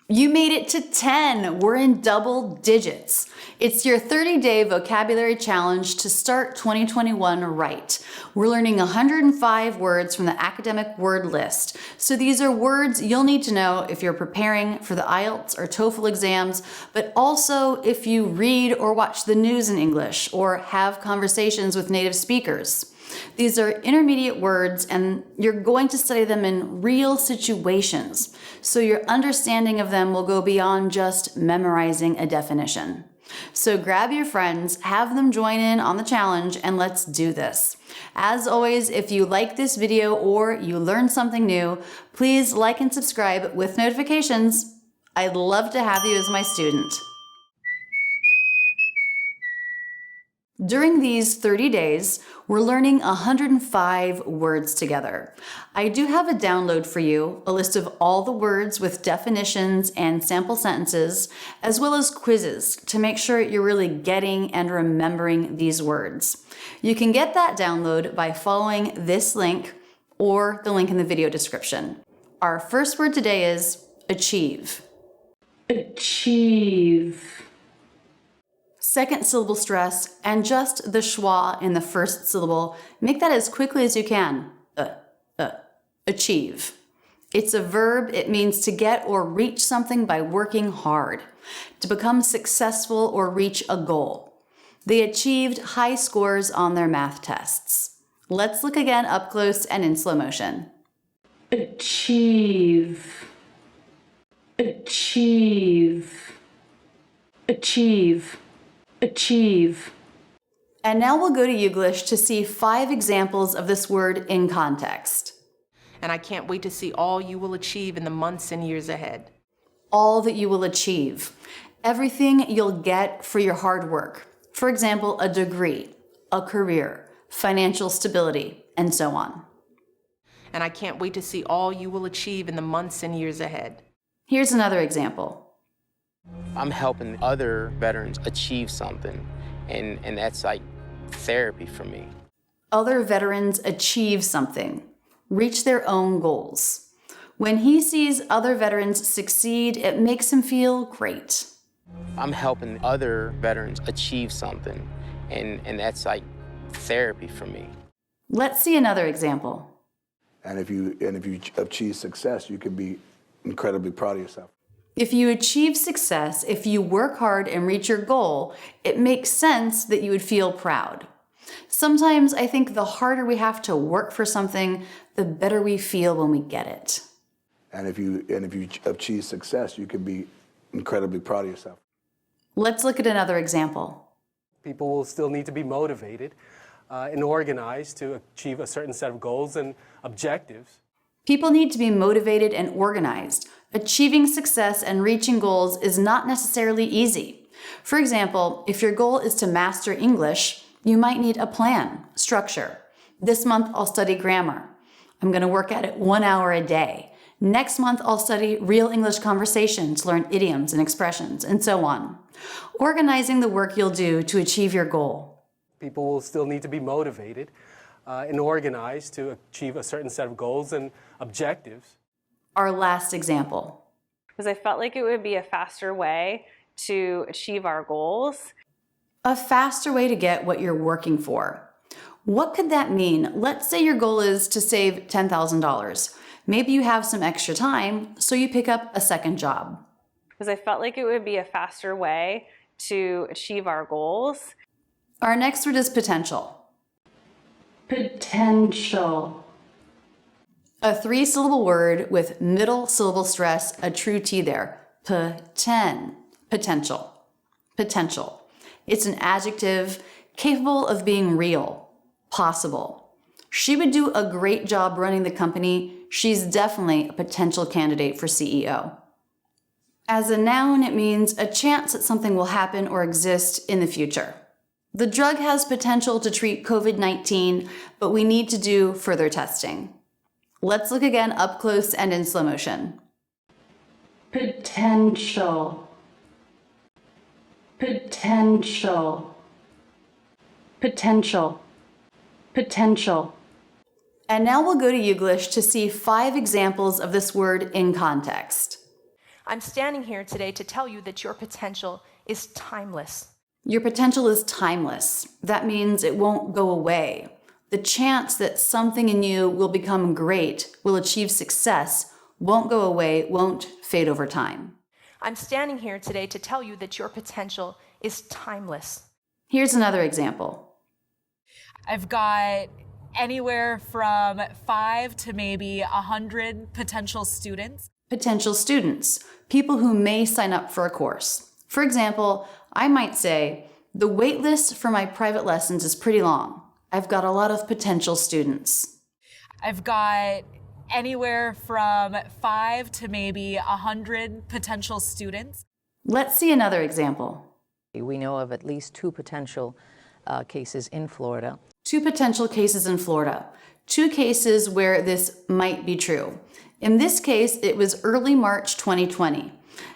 You made it to 10. We're in double digits. It's your 30-day vocabulary challenge to start 2021 right. We're learning 105 words from the academic word list. So these are words you'll need to know if you're preparing for the IELTS or TOEFL exams, but also if you read or watch the news in English or have conversations with native speakers. These are intermediate words and you're going to study them in real situations, so your understanding of them will go beyond just memorizing a definition. So grab your friends, have them join in on the challenge, and let's do this. As always, if you like this video or you learned something new, please like and subscribe with notifications. I'd love to have you as my student. During these 30 days, we're learning 105 words together. I do have a download for you, a list of all the words with definitions and sample sentences, as well as quizzes to make sure you're really getting and remembering these words. You can get that download by following this link or the link in the video description. Our first word today is achieve. Achieve. Second syllable stress and just the schwa in the first syllable. Make that as quickly as you can. Achieve. It's a verb. It means to get or reach something by working hard, to become successful or reach a goal. They achieved high scores on their math tests. Let's look again up close and in slow motion. Achieve. Achieve. Achieve. Achieve. And now we'll go to Youglish to see 5 examples of this word in context. And I can't wait to see all you will achieve in the months and years ahead. All that you will achieve. Everything you'll get for your hard work. For example, a degree, a career, financial stability, and so on. And I can't wait to see all you will achieve in the months and years ahead. Here's another example. I'm helping other veterans achieve something, and that's like therapy for me. Other veterans achieve something, reach their own goals. When he sees other veterans succeed, it makes him feel great. I'm helping other veterans achieve something, and that's like therapy for me. Let's see another example. And if you achieve success, you can be incredibly proud of yourself. If you achieve success, if you work hard and reach your goal, it makes sense that you would feel proud. Sometimes I think the harder we have to work for something, the better we feel when we get it. And if you achieve success, you can be incredibly proud of yourself. Let's look at another example. People will still need to be motivated and organized to achieve a certain set of goals and objectives. People need to be motivated and organized. Achieving success and reaching goals is not necessarily easy. For example, if your goal is to master English, you might need a plan, structure. This month I'll study grammar. I'm going to work at it 1 hour a day. Next month I'll study real English conversation to learn idioms and expressions, and so on. Organizing the work you'll do to achieve your goal. People will still need to be motivated and organized to achieve a certain set of goals and objectives. Our last example. Because I felt like it would be a faster way to achieve our goals. A faster way to get what you're working for. What could that mean? Let's say your goal is to save $10,000. Maybe you have some extra time, so you pick up a second job. Because I felt like it would be a faster way to achieve our goals. Our next word is potential. Potential. A 3-syllable word with middle syllable stress, a true T there. Potential. Potential. It's an adjective capable of being real, possible. She would do a great job running the company. She's definitely a potential candidate for CEO. As a noun, it means a chance that something will happen or exist in the future. The drug has potential to treat COVID-19, but we need to do further testing. Let's look again up close and in slow motion. Potential. Potential. Potential. Potential. And now we'll go to Youglish to see 5 examples of this word in context. I'm standing here today to tell you that your potential is timeless. Your potential is timeless. That means it won't go away. The chance that something in you will become great, will achieve success, won't go away, won't fade over time. I'm standing here today to tell you that your potential is timeless. Here's another example. I've got anywhere from 5 to maybe 100 potential students. Potential students, people who may sign up for a course. For example, I might say, the wait list for my private lessons is pretty long. I've got a lot of potential students. I've got anywhere from 5 to maybe 100 potential students. Let's see another example. We know of at least 2 potential cases in Florida. 2 potential cases in Florida. 2 cases where this might be true. In this case, it was early March 2020,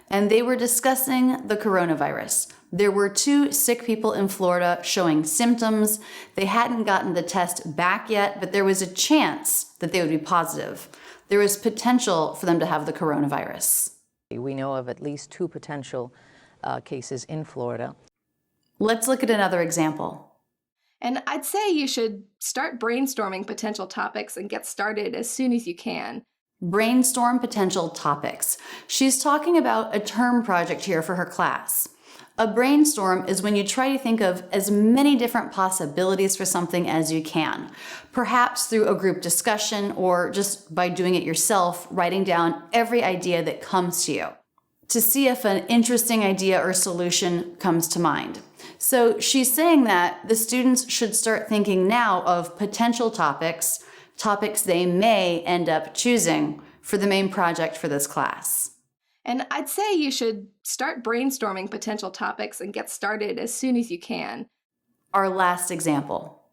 and they were discussing the coronavirus. There were 2 sick people in Florida showing symptoms. They hadn't gotten the test back yet, but there was a chance that they would be positive. There was potential for them to have the coronavirus. We know of at least 2 potential cases in Florida. Let's look at another example. And I'd say you should start brainstorming potential topics and get started as soon as you can. Brainstorm potential topics. She's talking about a term project here for her class. A brainstorm is when you try to think of as many different possibilities for something as you can, perhaps through a group discussion or just by doing it yourself, writing down every idea that comes to you to see if an interesting idea or solution comes to mind. So she's saying that the students should start thinking now of potential topics they may end up choosing for the main project for this class. And I'd say you should start brainstorming potential topics and get started as soon as you can. Our last example.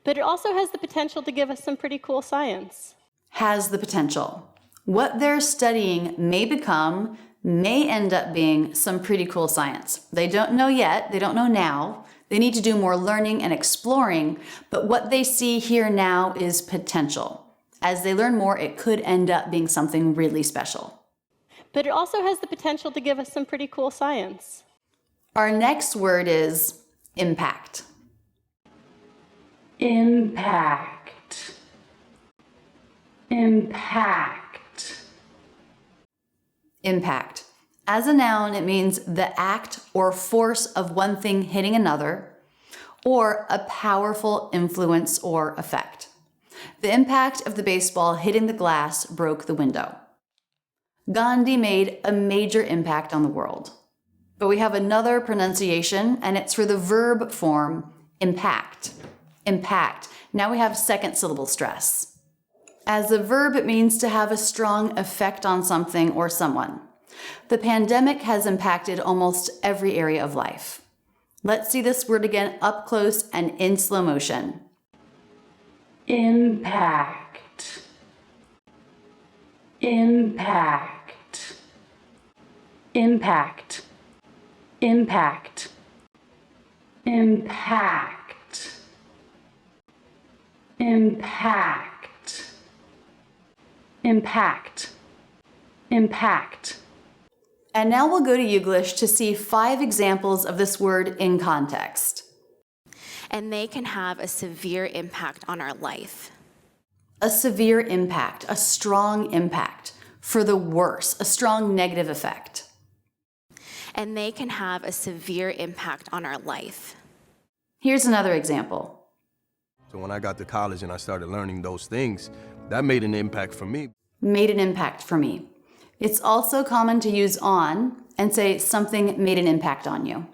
But it also has the potential to give us some pretty cool science. Has the potential. What they're studying may end up being some pretty cool science. They don't know yet, they don't know now. They need to do more learning and exploring, but what they see here now is potential. As they learn more, it could end up being something really special. But it also has the potential to give us some pretty cool science. Our next word is impact. Impact. Impact. Impact. As a noun, it means the act or force of one thing hitting another, or a powerful influence or effect. The impact of the baseball hitting the glass broke the window. Gandhi made a major impact on the world. But we have another pronunciation, and it's for the verb form, impact. Impact. Now we have second syllable stress. As a verb, it means to have a strong effect on something or someone. The pandemic has impacted almost every area of life. Let's see this word again up close and in slow motion. Impact. Impact. Impact. Impact. Impact. Impact. Impact. Impact. And now we'll go to Youglish to see 5 examples of this word in context. And they can have a severe impact on our life. A severe impact, a strong impact. For the worse, a strong negative effect. And they can have a severe impact on our life. Here's another example. So when I got to college and I started learning those things, that made an impact for me. Made an impact for me. It's also common to use on and say something made an impact on you.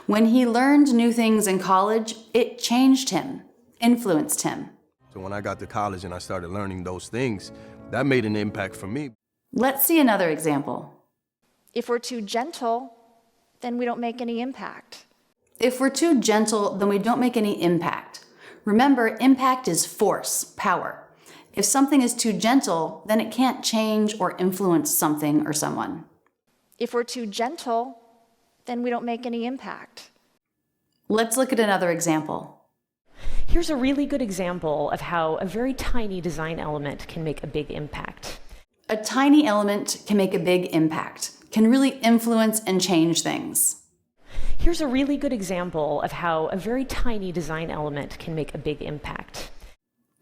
When he learned new things in college, it changed him, influenced him. So when I got to college and I started learning those things, that made an impact for me. Let's see another example. If we're too gentle, then we don't make any impact. If we're too gentle, then we don't make any impact. Remember, impact is force, power. If something is too gentle, then it can't change or influence something or someone. If we're too gentle, then we don't make any impact. Let's look at another example. Here's a really good example of how a very tiny design element can make a big impact. A tiny element can make a big impact, can really influence and change things. Here's a really good example of how a very tiny design element can make a big impact.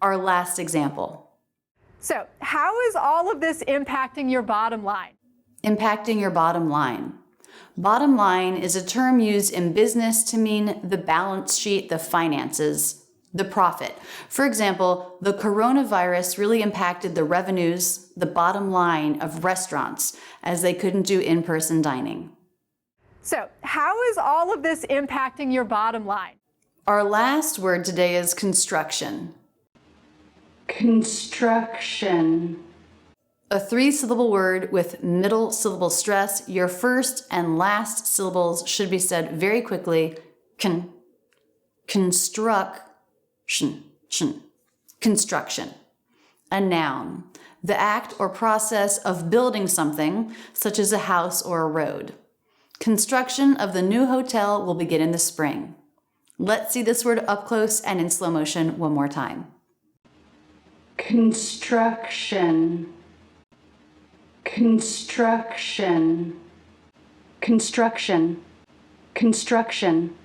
Our last example. So, how is all of this impacting your bottom line? Impacting your bottom line. Bottom line is a term used in business to mean the balance sheet, the finances, the profit. For example, the coronavirus really impacted the revenues, the bottom line of restaurants, as they couldn't do in-person dining. So, how is all of this impacting your bottom line? Our last word today is construction. Construction. A 3-syllable word with middle syllable stress. Your first and last syllables should be said very quickly. Construction. Construction. A noun. The act or process of building something, such as a house or a road. Construction of the new hotel will begin in the spring. Let's see this word up close and in slow motion one more time. Construction. Construction. Construction. Construction.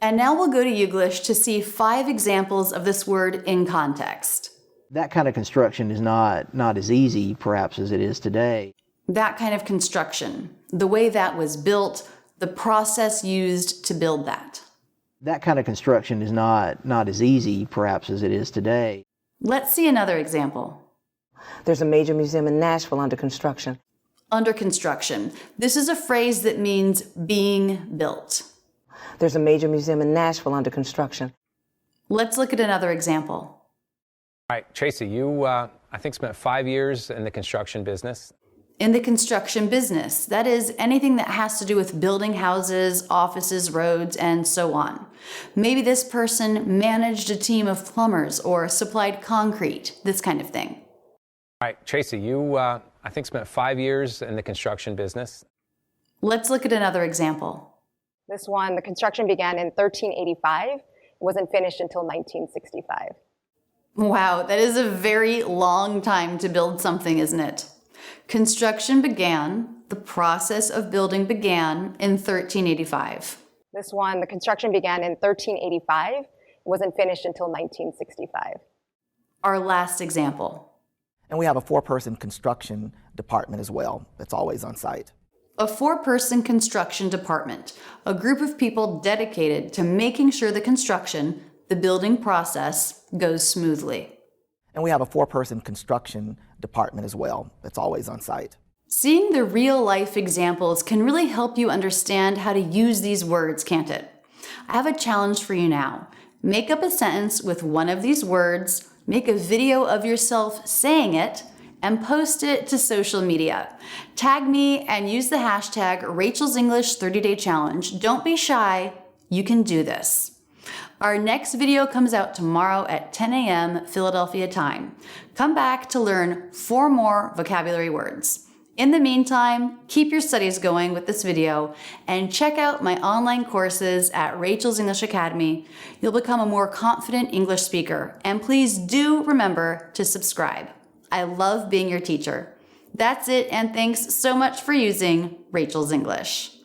And now we'll go to Youglish to see 5 examples of this word in context. That kind of construction is not as easy, perhaps, as it is today. That kind of construction, the way that was built, the process used to build that. That kind of construction is not as easy, perhaps, as it is today. Let's see another example. There's a major museum in Nashville under construction. Under construction. This is a phrase that means being built. There's a major museum in Nashville under construction. Let's look at another example. All right, Tracy, you, I think, spent 5 years in the construction business. In the construction business, that is anything that has to do with building houses, offices, roads, and so on. Maybe this person managed a team of plumbers or supplied concrete, this kind of thing. All right, Tracy, you, I think, spent 5 years in the construction business. Let's look at another example. This one, the construction began in 1385. It wasn't finished until 1965. Wow, that is a very long time to build something, isn't it? Construction began, the process of building began in 1385. This one, the construction began in 1385. It wasn't finished until 1965. Our last example. And we have a 4-person construction department as well that's always on site. A 4-person construction department, a group of people dedicated to making sure the construction, the building process, goes smoothly. And we have a 4-person construction department as well that's always on site. Seeing the real-life examples can really help you understand how to use these words, can't it? I have a challenge for you now. Make up a sentence with one of these words, make a video of yourself saying it, and post it to social media. Tag me and use the hashtag Rachel's English 30-Day Challenge. Don't be shy, you can do this. Our next video comes out tomorrow at 10 a.m. Philadelphia time. Come back to learn 4 more vocabulary words. In the meantime, keep your studies going with this video and check out my online courses at Rachel's English Academy. You'll become a more confident English speaker. And please do remember to subscribe. I love being your teacher. That's it, and thanks so much for using Rachel's English.